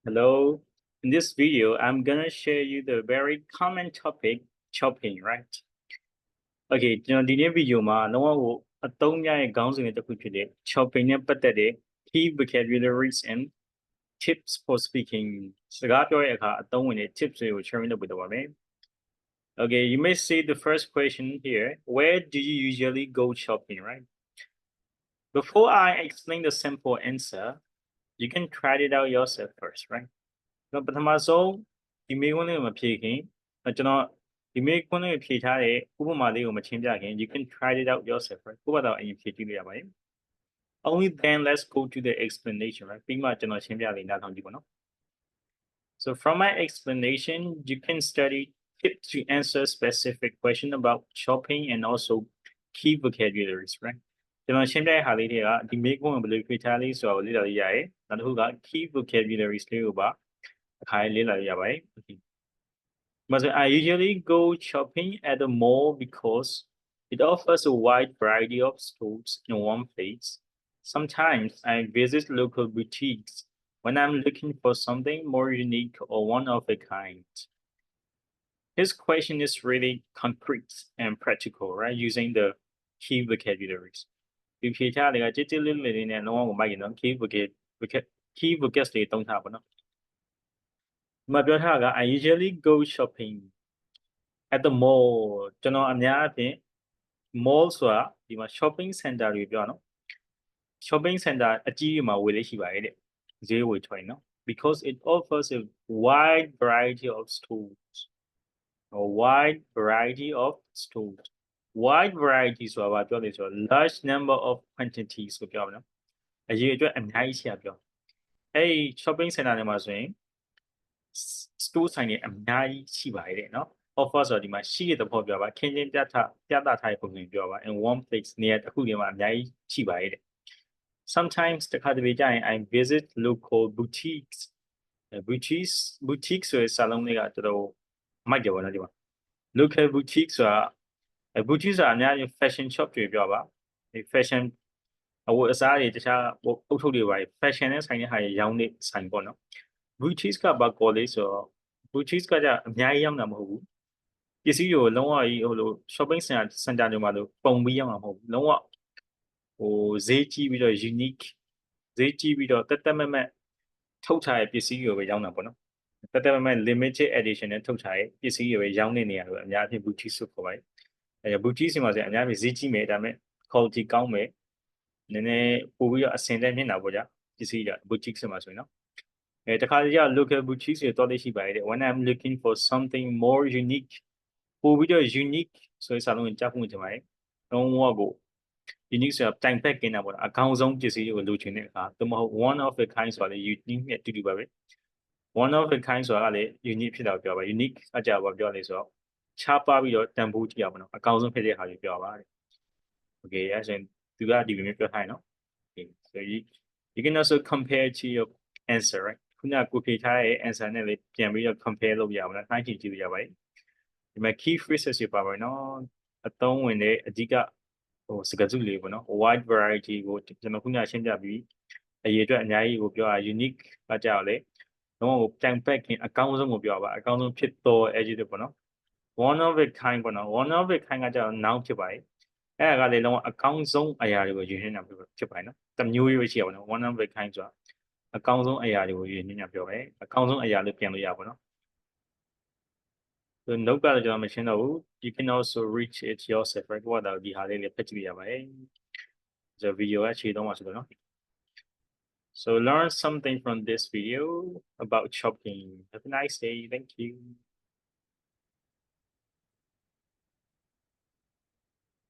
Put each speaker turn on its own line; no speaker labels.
Hello. In this video, I'm gonna share you the very common topic, shopping, right? Okay, ကျွန်တော်ဒီနေ့ video မှာလုံးဝကိုအသုံးများရဲ့ခေါင်းစဉ်တစ်ခုဖြစ်တဲ့ shopping နဲ့ပတ်သက်တဲ့ key vocabularies and tips for speaking စကားပြောတဲ့အခါအသုံးဝင်တဲ့ tips တွေကို share လုပ်ပေးတော့ပါမယ်. Okay, you may see the first question here. Where do you usually go shopping, right? Before I explain the simple answer, you can try it out yourself first, right? ပထမဆုံးဒီမေးခွန်းလေးကိုမဖြေခင်ကျွန်တော်ဒီမေးခွန်းလေးကိုဖြေထားတဲ့ဥပမာလေးကိုမရှင်းပြခင် you can try it out yourself, right? ကိုယ့်ဘာသာအရင်ဖြေကြည့်လို့ရပါတယ် Only then let's go to the explanation, right? ပြီးမှကျွန်တော်ရှင်းပြလေးနားထောင်ကြည့်ပါနော် So from my explanation, you can study tips to answer specific question about shopping and also key vocabularies, right? ကျွန်တော်ရှင်းပြတဲ့ဟာလေးတွေကဒီမေးခွန်းကိုဘယ်လိုဖြေထားလေးဆိုတာကိုလေ့လာလို့ရတယ်နောက်တစ်ခုက key vocabularies လေးကိုပါအခါလေးလာရပါတယ် okay. But I usually go shopping at the mall because it offers a wide variety of stores in one place. Sometimes I visit local boutiques when I'm looking for something more unique or one of a kind. This question is really concrete and practical, right? Using the key vocabularies. If you tell me that you live in a normal key vocabularies တွေတုံးထားပါနော် I usually go shopping at the mall ကျွန်တော်အများအပြား mall ဆိုတာဒီမှာ shopping center တွေပြောနော် shopping center အကြီးကြီးမှာဝယ်လေးရှိပါတယ်တဲ့ဈေးဝယ်ထွက်နော် because it offers a wide variety of stores wide variety ဆိုတာဘာပြောလဲဆိုတော့ large number of quantities ကိုပြောပါနော်အရေးအတွက်အများကြီးရှိတာပြောအဲ့ shopping center တွေမှာဆိုရင်store ဆိုင်တွေအများကြီးရှိပါတယ်တဲ့နော် offer ဆိုတော့ဒီမှာရှိတဲ့သဘောပြောပါခင်းချင်းပြသထားတဲ့ပုံစံပြောပါ in one place နေရာတစ်ခုထဲမှာအများကြီးရှိပါတယ်တဲ့ sometimes တခါတလေကြာရင် I visit local boutiques boutiques ဆိုတဲ့စာလုံးလေးကတော်တော်မိုက်တယ်ပေါ့နော်ဒီမှာ local boutiques ဆိုတာ boutique ဆိုတာအများကြီး fashion shop တွေပြောပါဒီ fashion အဝတ်အစားတွေတခြားအုပ်ထုပ်တွေပါ fashion နဲ့ဆိုင်တဲ့ဟာတွေရောင်းတဲ့ဆိုင်ပေါ့နော် boutiques ကဘာခေါ်လဲဆိုတော့ boutiques ကကြအများကြီးရောင်းတာမဟုတ်ဘူးပစ္စည်းတွေကိုလုံးဝကြီးဟိုလို shopping center တွေမှာလို့ပုံပြီးရောင်းတာမဟုတ်ဘူးလုံးဝဟိုဈေးကြီးပြီးတော့ unique ဈေးကြီးပြီးတော့တက်မက်ထုတ်ထားတဲ့ပစ္စည်းတွေကိုပဲရောင်းတာပေါ့နော်တက်မက် limited edition နဲ့ထုတ်ထားတဲ့ပစ္စည်းတွေပဲရောင်းတဲ့နေရာတွေအများအပြား boutique ဆိုခေါ်ပါတယ်အဲ boutique စီမှာဆိုရင်အများကြီးဈေးကြီးမယ်ဒါပေမဲ့ quality ကောင်းမယ်နည်းနည်းပို့ပြီးတော့အဆင်တန်းမြင့်တာပေါ့ဗျာပစ္စည်းက boutique စီမှာဆိုရင်နော်တခါတည်းက local boutiques တွေတော်လေးရှိပါတယ် when I'm looking for something more unique ပို့ပြီးတော့ unique ဆိုတဲ့စာလုံးကိုကြားဖို့ချင်ပါတယ်လုံးဝကို unique ဆိုတာတိုင်ဖက်ကင်းတာပေါ့အကောင်းဆုံးပစ္စည်းတွေကိုလိုချင်တဲ့အခါသို့မဟုတ် one of a kind ဆိုတာလေ unique နဲ့တူတူပါပဲ one of a kind ဆိုတာကလေ unique ဖြစ်တာကိုပြောပါ unique အကြပါပြောလေဆိုတော့ခြားပါပြီးတော့တန်ဖိုးကြည့်ရပါတော့အကောင်းဆုံးဖြစ်တဲ့ဟာတွေပြောပါတဲ့ okay အဲ့ဆိုရင်သူကဒီလိုမျိုးပြောထားရင်နော် okay so you can also compare to your answer, right ခုနကိုဖြေထားတဲ့ answer နဲ့လေပြန်ပြီးတော့ compare လုပ်ရပါလားနှိုင်းကြည့်ကြည့်ရပါတယ်ဒီမှာ key phrases တွေပါပါနော်အသုံးဝင်တဲ့အဓိကဟိုစကားစုလေးပေါ့နော် wide variety ကိုကျွန်တော်ခုနရှင်းပြပြီးအရေးအတွက်အများကြီးကိုပြောတာ unique ကကြောက်လေတော့ဟိုတိုင်ဖက်ခင်အကောင်းဆုံးကိုပြောပါအကောင်းဆုံးဖြစ်တော့ adjective ပေါ့နော် one of a kind ပေါ့နော် one of a kind ကကြောက် noun ဖြစ်ပါတယ်အဲ့ဒါကလေလုံးဝအကောင်းဆုံးအရာတွေကိုယူနေတာဖြစ်ပါတယ်နော်တမျိုးရွေးရှိရပါတော့ one of a kind ဆိုတာအကောင်းဆုံးအရာတွေကိုယူနေတာပြောပဲအကောင်းဆုံးအရာလို့ပြန်လို့ရပါတော့ So note ကတော့ကျွန်တော်မရှင်းတော့ဘူး you can also reach it yourself, right ဘာသာဒီဟာလေးဖတ်ကြည့်ရပါတယ် So video ကခြေတော့မှာဆိုတော့နော် So learn something from this video about shopping. Have a nice day. Thank you.